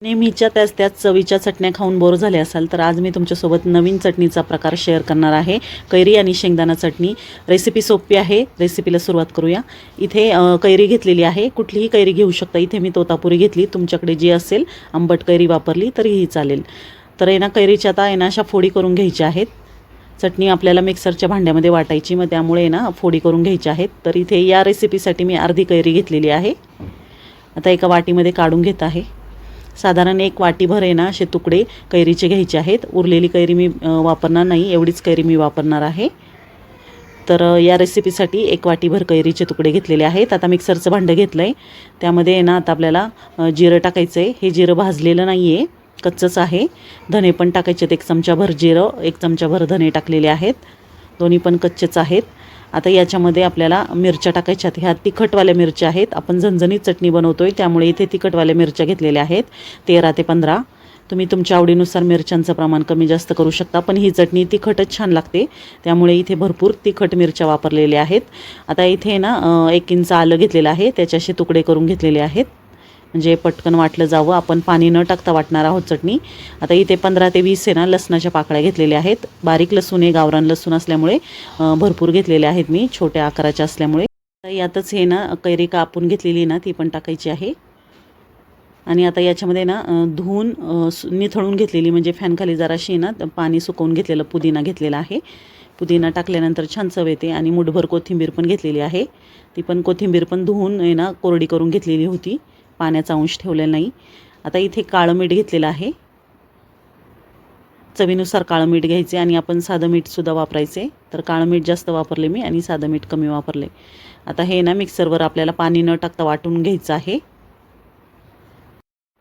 नेहमीच्या त्याच चवीच्या चटण्या खाऊन बोर झाले असाल तर आज मी तुमच्यासोबत नवीन चटणीचा प्रकार शेअर करणार आहे. कैरी आणि शेंगदाणा चटणी. रेसिपी सोपी आहे. रेसिपीला सुरुवात करूया. इथे कैरी घेतलेली आहे. कुठलीही कैरी घेऊ शकता. इथे मी तोतापुरी घेतली. तुमच्याकडे जी असेल आंबट कैरी वापरली तरीही चालेल. तर आहे ना कैरीच्या आता आहे ना अशा फोडी करून घ्यायच्या आहेत. चटणी आपल्याला मिक्सरच्या भांड्यामध्ये वाटायची, मग त्यामुळे ना फोडी करून घ्यायच्या आहेत. तर इथे या रेसिपीसाठी मी अर्धी कैरी घेतलेली आहे. आता एका वाटीमध्ये काढून घेत आहे. साधारण एक वाटीभर आहे ना असे तुकडे कैरीचे घ्यायचे आहेत. उरलेली कैरी मी वापरणार नाही, एवढीच कैरी मी वापरणार आहे. तर या रेसिपीसाठी एक वाटीभर कैरीचे तुकडे घेतलेले आहेत. आता मिक्सरचं भांडं घेतलं आहे. त्यामध्ये आहे ना आता आपल्याला जिरं टाकायचं आहे. हे जिरं भाजलेलं नाही आहे, कच्चंच आहे. धने पण टाकायचे आहेत. 1 चमचाभर जिरं, 1 चमचाभर धने टाकलेले आहेत. दोन्ही पण कच्चेच आहेत. आता याच्यामध्ये आपल्याला मिरच्या टाकायच्या आहेत. ह्या तिखटवाल्या मिरच्या आहेत. आपण झणझणीत चटणी बनवतो आहे त्यामुळे इथे तिखटवाल्या मिरच्या घेतलेल्या आहेत 13 ते 15. तुम्ही तुमच्या आवडीनुसार मिरच्यांचं प्रमाण कमी जास्त करू शकता, पण ही चटणी तिखटच छान लागते त्यामुळे इथे भरपूर तिखट मिरच्या वापरलेल्या आहेत. आता इथे ना 1 इंच आलं घेतलेलं आहे. त्याचे तुकडे करून घेतलेले आहेत म्हणजे पटकन वाटलं जावं. आपण पाणी न टाकता वाटणार आहोत चटणी. आता इथे 15 ते 20 आहे ना लसणाच्या पाकळ्या घेतलेल्या आहेत. बारीक लसूण आहे, गावरान लसूण असल्यामुळे भरपूर घेतलेले आहेत मी, छोट्या आकाराच्या असल्यामुळे. यातच हे ना कैरी कापून घेतलेली ना ती पण टाकायची आहे. आणि आता याच्यामध्ये ना धुवून निथळून घेतलेली म्हणजे फॅनखाली जराशी ना पाणी सुकवून घेतलेलं पुदिना घेतलेला आहे. पुदिना टाकल्यानंतर छान चव येते. आणि मुठभर कोथिंबीर पण घेतलेली आहे. ती पण कोथिंबीर पण धुवून आहे ना कोरडी करून घेतलेली होती, पाण्याचा अंश ठेवलेला नाही. आता इथे काळं मीठ घेतलेलं आहे. चवीनुसार काळं मीठ घ्यायचे आणि आपण साधं मीठसुद्धा वापरायचे. तर काळं मीठ जास्त वापरले मी आणि साधं मीठ कमी वापरले. आता हे ना मिक्सरवर आपल्याला पाणी न टाकता वाटून घ्यायचं आहे.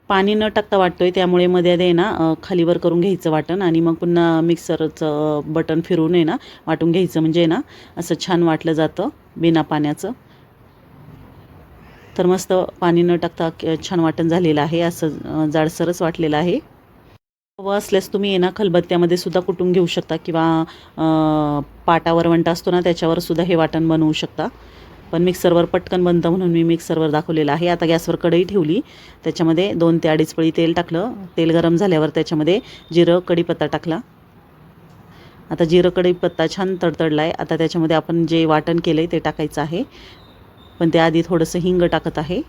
पाणी न टाकता वाटतोय त्यामुळे मध्ये आहे ना खालीवर करून घ्यायचं वाटण आणि मग पुन्हा मिक्सरचं बटन फिरून आहे ना वाटून घ्यायचं, म्हणजे ना असं छान वाटलं जातं बिना पाण्याचं. तर मस्त पाणी न टाकता छान वाटण झालेलं आहे. असं जाडसरच वाटलेलं आहे. हवं असल्यास तुम्ही आहे ना खलबत्त्यामध्ये सुद्धा कुटून घेऊ शकता किंवा पाटा वरवंटा असतो ना त्याच्यावर सुद्धा हे वाटण बनवू शकता. पण मिक्सरवर पटकन बनतं म्हणून मी मिक्सरवर दाखवलेलं आहे. आता गॅसवर कढई ठेवली. त्याच्यामध्ये 2 ते 2.5 पळी तेल टाकलं. तेल गरम झाल्यावर त्याच्यामध्ये जिरं, कढीपत्ता टाकला. आता जिरं कढीपत्ता छान तडतडला आहे. आता त्याच्यामध्ये आपण जे वाटण केलं आहे ते टाकायचं आहे, पण त्याआधी थोडंसं हिंग टाकत आहे.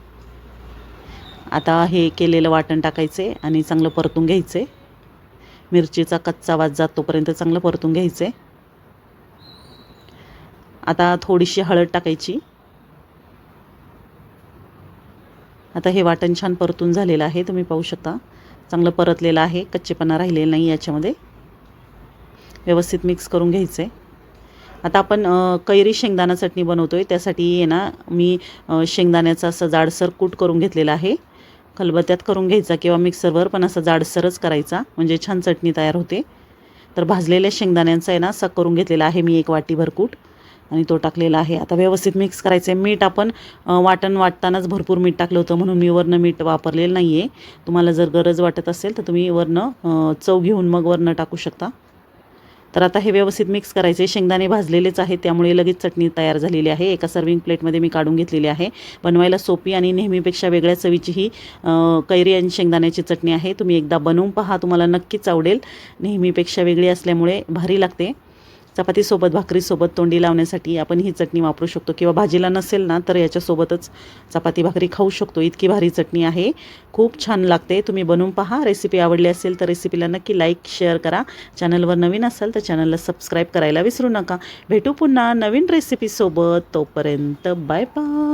आता हे केलेलं वाटण टाकायचे आणि चांगलं परतून घ्यायचे. मिरचीचा कच्चा वास जातोपर्यंत चांगलं परतून घ्यायचे. आता थोडीशी हळद टाकायची. आता हे वाटण छान परतून झालेलं आहे, तुम्ही पाहू शकता. चांगलं परतलेलं आहे, कच्चेपणा राहिलेला नाही याच्यामध्ये. व्यवस्थित मिक्स करून घ्यायचे. आता आपण कैरी शेंगदाणा चटणी बनवतो आहे त्यासाठी आहे ना मी शेंगदाण्याचा असं जाडसर कूट करून घेतलेला आहे. खलबत्त्यात करून घ्यायचा किंवा मिक्सरवर, पण असं जाडसरच करायचा म्हणजे छान चटणी तयार होते. तर भाजलेल्या शेंगदाण्यांचा आहे ना असा करून घेतलेला आहे मी 1 वाटीभर कूट आणि तो टाकलेला आहे. आता व्यवस्थित मिक्स करायचं आहे. मीठ आपण वाटण वाटतानाच भरपूर मीठ टाकलं होतं म्हणून मी वरनं मीठ वापरलेलं नाही आहे. तुम्हाला जर गरज वाटत असेल तर तुम्ही वरनं चव घेऊन मग वरनं टाकू शकता. तर आता हे व्यवस्थित मिक्स करायचे. शेंगदाणे भाजलेलेच आहेत त्यामुळे लगेच चटणी तयार झालेली आहे. एका सर्विंग प्लेटमध्ये मी काढून घेतलेली आहे. बनवायला सोपी आणि नेहमीपेक्षा वेगळ्या चवीची ही कैरी आणि शेंगदाण्याची चटणी आहे. तुम्ही एकदा बनवून पहा, तुम्हाला नक्कीच आवडेल. नेहमीपेक्षा वेगळी असल्यामुळे भारी लागते. चपातीसोबत, भाकरीसोबत तोंडी लावण्यासाठी आपण ही चटणी वापरू शकतो किंवा भाजीला नसेल ना तर याच्यासोबतच चपाती भाकरी खाऊ शकतो. इतकी भारी चटणी आहे, खूप छान लागते. तुम्ही बनवून पहा. रेसिपी आवडली असेल तर रेसिपीला नक्की लाईक शेअर करा. चॅनलवर नवीन असाल तर चॅनलला सबस्क्राईब करायला विसरू नका. भेटू पुन्हा नवीन रेसिपीसोबत. तोपर्यंत बाय बाय.